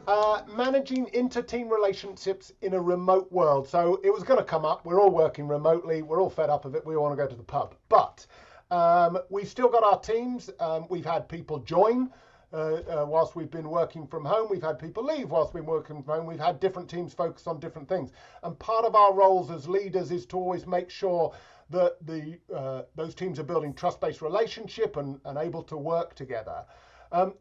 Managing inter-team relationships in a remote world. So it was going to come up. We're all working remotely. We're all fed up of it. We all want to go to the pub. But we've still got our teams. We've had people join whilst we've been working from home. We've had people leave whilst we've been working from home. We've had different teams focus on different things. And part of our roles as leaders is to always make sure that those teams are building trust-based relationship and able to work together.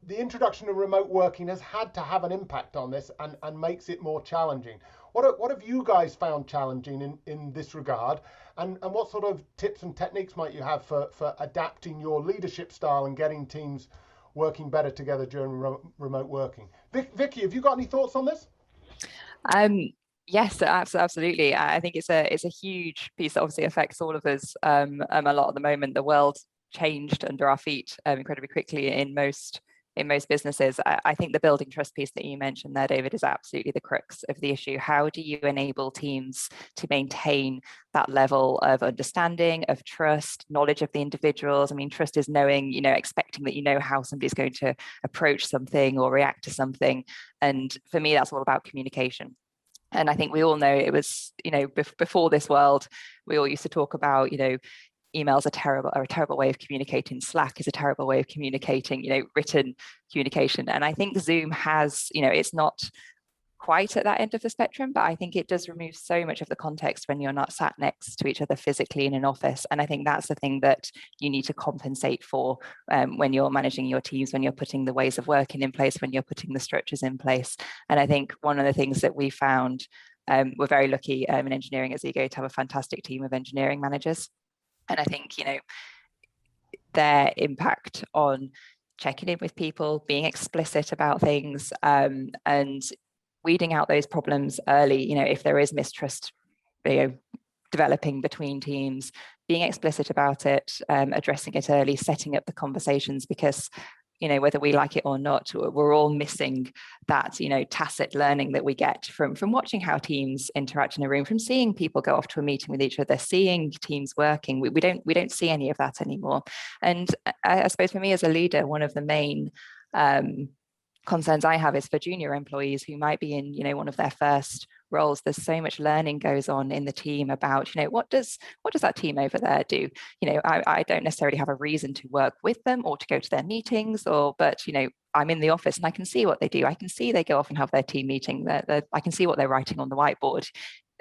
The introduction of remote working has had to have an impact on this and makes it more challenging. What have you guys found challenging in this regard? And what sort of tips and techniques might you have for adapting your leadership style and getting teams working better together during remote working? Vicky, have you got any thoughts on this? Yes, absolutely. I think it's a huge piece that obviously affects all of us a lot at the moment. The world changed under our feet incredibly quickly in most businesses. I think the building trust piece that you mentioned there, David, is absolutely the crux of the issue. How do you enable teams to maintain that level of understanding, of trust, knowledge of the individuals? I mean, trust is knowing, expecting that you know how somebody's going to approach something or react to something. And for me, that's all about communication. And I think we all know it was, before this world, we all used to talk about, emails are a terrible way of communicating. Slack is a terrible way of communicating, written communication. And I think Zoom has, it's not quite at that end of the spectrum, but I think it does remove so much of the context when you're not sat next to each other physically in an office. And I think that's the thing that you need to compensate for when you're managing your teams, when you're putting the ways of working in place, when you're putting the structures in place. And I think one of the things that we found, we're very lucky in engineering at Zego to have a fantastic team of engineering managers. And I think, their impact on checking in with people, being explicit about things, and weeding out those problems early, if there is mistrust, developing between teams, being explicit about it, addressing it early, setting up the conversations, because whether we like it or not, we're all missing that, tacit learning that we get from watching how teams interact in a room, from seeing people go off to a meeting with each other, seeing teams working. We don't see any of that anymore. And I suppose for me as a leader, one of the main concerns I have is for junior employees who might be in, one of their first roles. There's so much learning goes on in the team about, what does that team over there do? I don't necessarily have a reason to work with them or to go to their meetings, but I'm in the office and I can see what they do. I can see they go off and have their team meeting. I can see what they're writing on the whiteboard.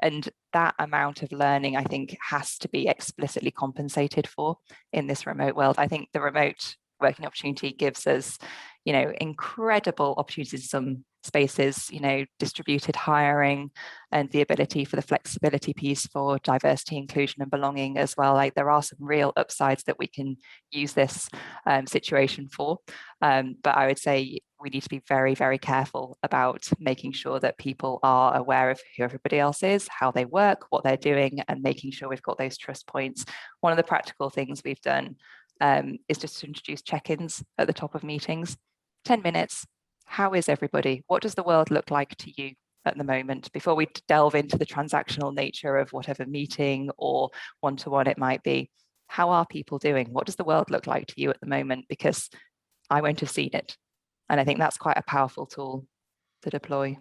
And that amount of learning, I think, has to be explicitly compensated for in this remote world. I think the remote working opportunity gives us, incredible opportunities in some spaces, distributed hiring and the ability for the flexibility piece for diversity, inclusion and belonging as well. Like there are some real upsides that we can use this situation for. But I would say we need to be very, very careful about making sure that people are aware of who everybody else is, how they work, what they're doing, and making sure we've got those trust points. One of the practical things we've done is just to introduce check-ins at the top of meetings. 10 minutes. How is everybody? What does the world look like to you at the moment? Before we delve into the transactional nature of whatever meeting or one-to-one it might be, how are people doing? What does the world look like to you at the moment? Because I won't have seen it. And I think that's quite a powerful tool to deploy.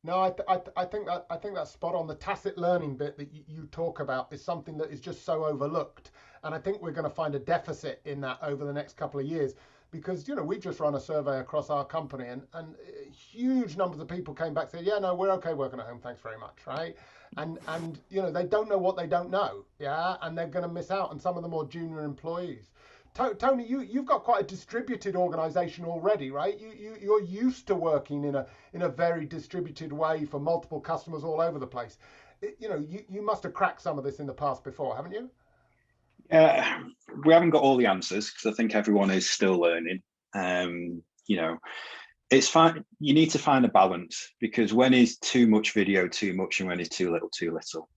No, I think that's spot on. The tacit learning bit that you talk about is something that is just so overlooked, and I think we're going to find a deficit in that over the next couple of years, because we just run a survey across our company, and huge numbers of people came back and said, yeah, no, we're okay working at home, thanks very much, right? And they don't know what they don't know, yeah, and they're going to miss out on some of the more junior employees. Tony, you've got quite a distributed organization already, right? You're used to working in a very distributed way for multiple customers all over the place. You must have cracked some of this in the past before, haven't you? We haven't got all the answers because I think everyone is still learning. It's fine. You need to find a balance, because when is too much video too much and when is too little too little?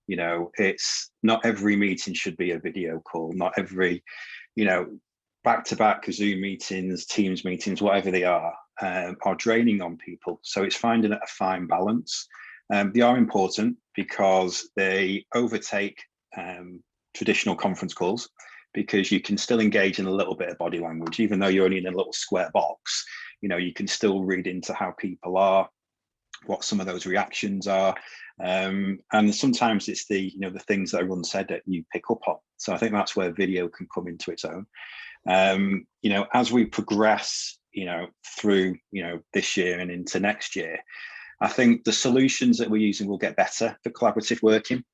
It's not every meeting should be a video call. Not every, back-to-back Zoom meetings, Teams meetings, whatever they are draining on people. So it's finding a fine balance. They are important because they overtake traditional conference calls, because you can still engage in a little bit of body language, even though you're only in a little square box. You can still read into how people are. what some of those reactions are. And sometimes it's the things that are unsaid that you pick up on. So I think that's where video can come into its own. As we progress, through, this year and into next year, I think the solutions that we're using will get better for collaborative working.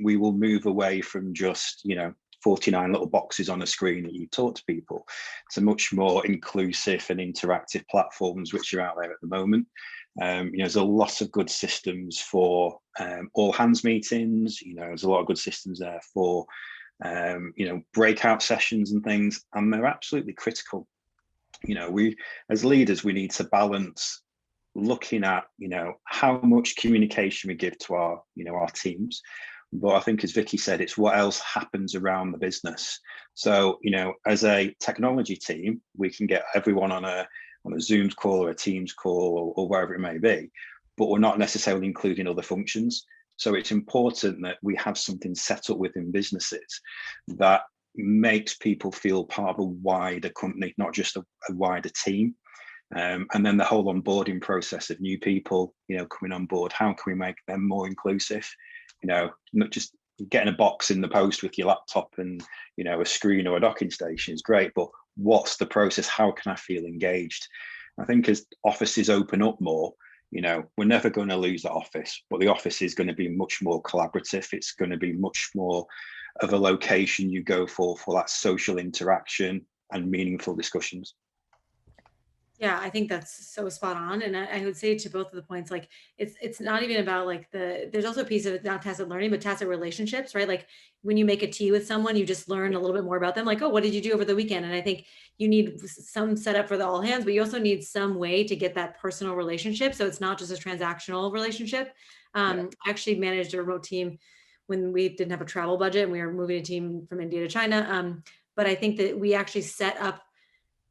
We will move away from just, 49 little boxes on a screen that you talk to people to much more inclusive and interactive platforms which are out there at the moment. There's a lot of good systems for all hands meetings. There's a lot of good systems there for breakout sessions and things, and they're absolutely critical. We as leaders, we need to balance looking at how much communication we give to our teams, but I think, as Vicky said, it's what else happens around the business. So as a technology team, we can get everyone on a Zoom call or a Teams call or wherever it may be, but we're not necessarily including other functions. So it's important that we have something set up within businesses that makes people feel part of a wider company, not just a wider team. And then the whole onboarding process of new people, coming on board, how can we make them more inclusive? Not just getting a box in the post with your laptop and, a screen or a docking station is great, but what's the process? How can I feel engaged? I think as offices open up more, we're never going to lose the office, but the office is going to be much more collaborative. It's going to be much more of a location you go for that social interaction and meaningful discussions. Yeah, I think that's so spot on. And I would say to both of the points, like it's not even about like there's also a piece of it, not tacit learning, but tacit relationships, right? Like when you make a tea with someone, you just learn a little bit more about them. Like, oh, what did you do over the weekend? And I think you need some setup for the all hands, but you also need some way to get that personal relationship. So it's not just a transactional relationship. I actually managed a remote team when we didn't have a travel budget and we were moving a team from India to China. But I think that we actually set up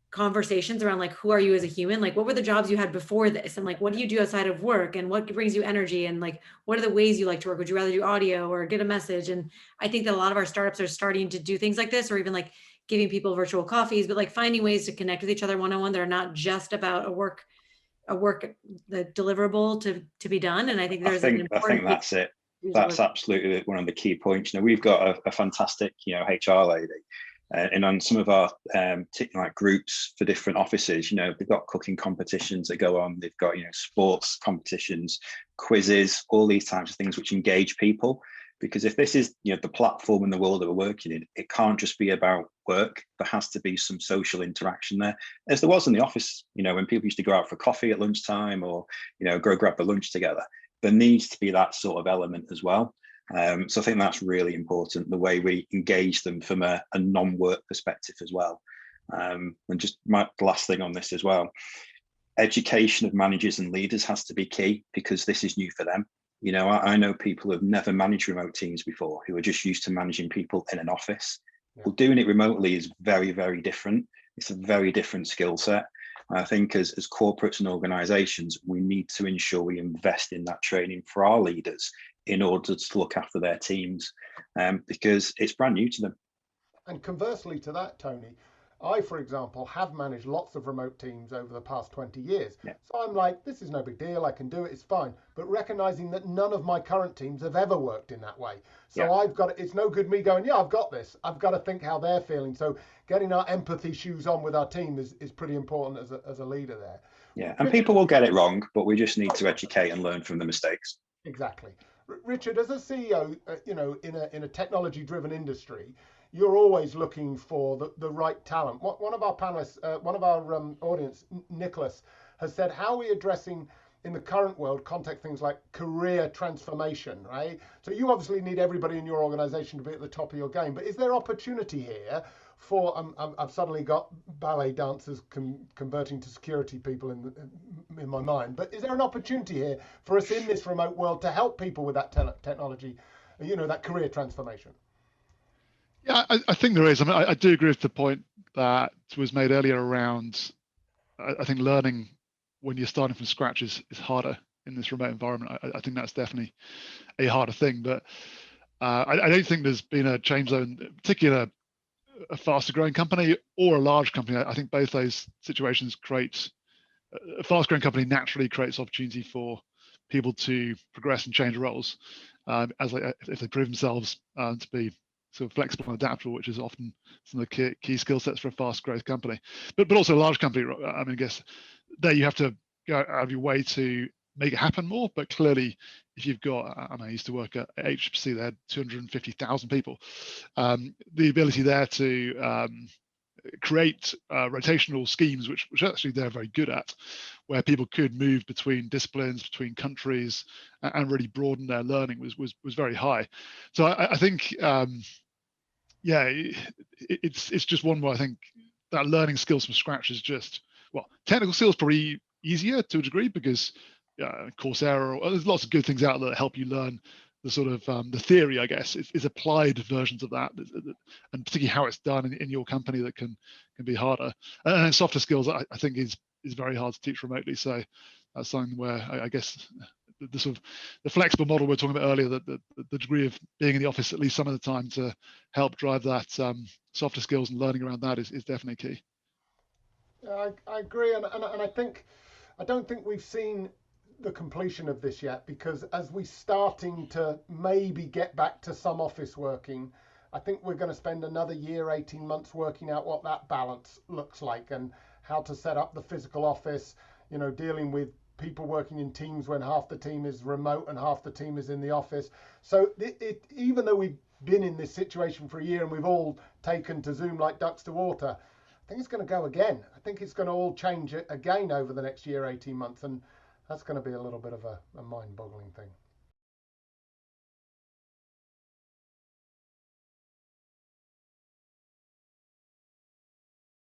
conversations around like, who are you as a human? Like, what were the jobs you had before this? And like, what do you do outside of work? And what brings you energy? And like, what are the ways you like to work? Would you rather do audio or get a message? And I think that a lot of our startups are starting to do things like this, or even like giving people virtual coffees, but like finding ways to connect with each other one-on-one that are not just about a work, the deliverable to be done. And I think there's I think that's it. That's absolutely one of the key points. We've got a fantastic, HR lady. And on some of our like groups for different offices, they've got cooking competitions that go on. They've got, sports competitions, quizzes, all these types of things which engage people. Because if this is, the platform in the world that we're working in, it can't just be about work. There has to be some social interaction there, as there was in the office, when people used to go out for coffee at lunchtime or, go grab the lunch together. There needs to be that sort of element as well. So I think that's really important, the way we engage them from a non-work perspective as well. And just the last thing on this as well, education of managers and leaders has to be key, because this is new for them. I know people who have never managed remote teams before, who are just used to managing people in an office. Well, doing it remotely is very, very different. It's a very different skill set. I think as corporates and organizations, we need to ensure we invest in that training for our leaders in order to look after their teams, because it's brand new to them. And conversely to that, Tony, I, for example, have managed lots of remote teams over the past 20 years. Yeah. So I'm like, this is no big deal, I can do it, it's fine. But recognizing that none of my current teams have ever worked in that way. So I've got, it's no good me going, yeah, I've got this. I've got to think how they're feeling. So getting our empathy shoes on with our team is pretty important as a leader there. Yeah, and people will get it wrong, but we just need to educate and learn from the mistakes. Exactly. Richard, as a CEO, in a technology-driven industry, you're always looking for the right talent. One of our panelists, one of our audience, Nicholas, has said, how are we addressing in the current world context things like career transformation, right? So you obviously need everybody in your organization to be at the top of your game, but is there opportunity here for, I've suddenly got ballet dancers converting to security people in my mind, but is there an opportunity here for us in this remote world to help people with that technology, that career transformation? Yeah, I think there is. I mean, I do agree with the point that was made earlier around, I think learning when you're starting from scratch is harder in this remote environment. I think that's definitely a harder thing, but I don't think there's been a change zone, particularly a faster growing company or a large company. I think both those situations create a fast-growing company naturally creates opportunity for people to progress and change roles if they prove themselves to be sort of flexible and adaptable, which is often some of the key skill sets for a fast growth company. But also a large company, I mean, I guess there you have to go out of your way to make it happen more. But clearly, if you've got, I used to work at HPC, they had 250,000 people. The ability there to create rotational schemes, which actually they're very good at, where people could move between disciplines, between countries, and really broaden their learning was very high. So I think, it's just one where I think that learning skills from scratch is just, well, technical skills probably easier to a degree because Coursera, or there's lots of good things out there that help you learn the sort of the theory, I guess, is applied versions of that, and particularly how it's done in your company that can be harder. And then softer skills, I think, is very hard to teach remotely. So that's something where I guess the sort of the flexible model we were talking about earlier, that the degree of being in the office at least some of the time to help drive that softer skills and learning around that is definitely key. I agree, and I don't think we've seen the completion of this yet, because as we're starting to maybe get back to some office working, I think we're going to spend another year, 18 months working out what that balance looks like and how to set up the physical office, dealing with people working in teams when half the team is remote and half the team is in the office. So even though we've been in this situation for a year and we've all taken to Zoom like ducks to water, I think it's going to go again. I think it's going to all change again over the next year, 18 months. And that's going to be a little bit of a mind-boggling thing.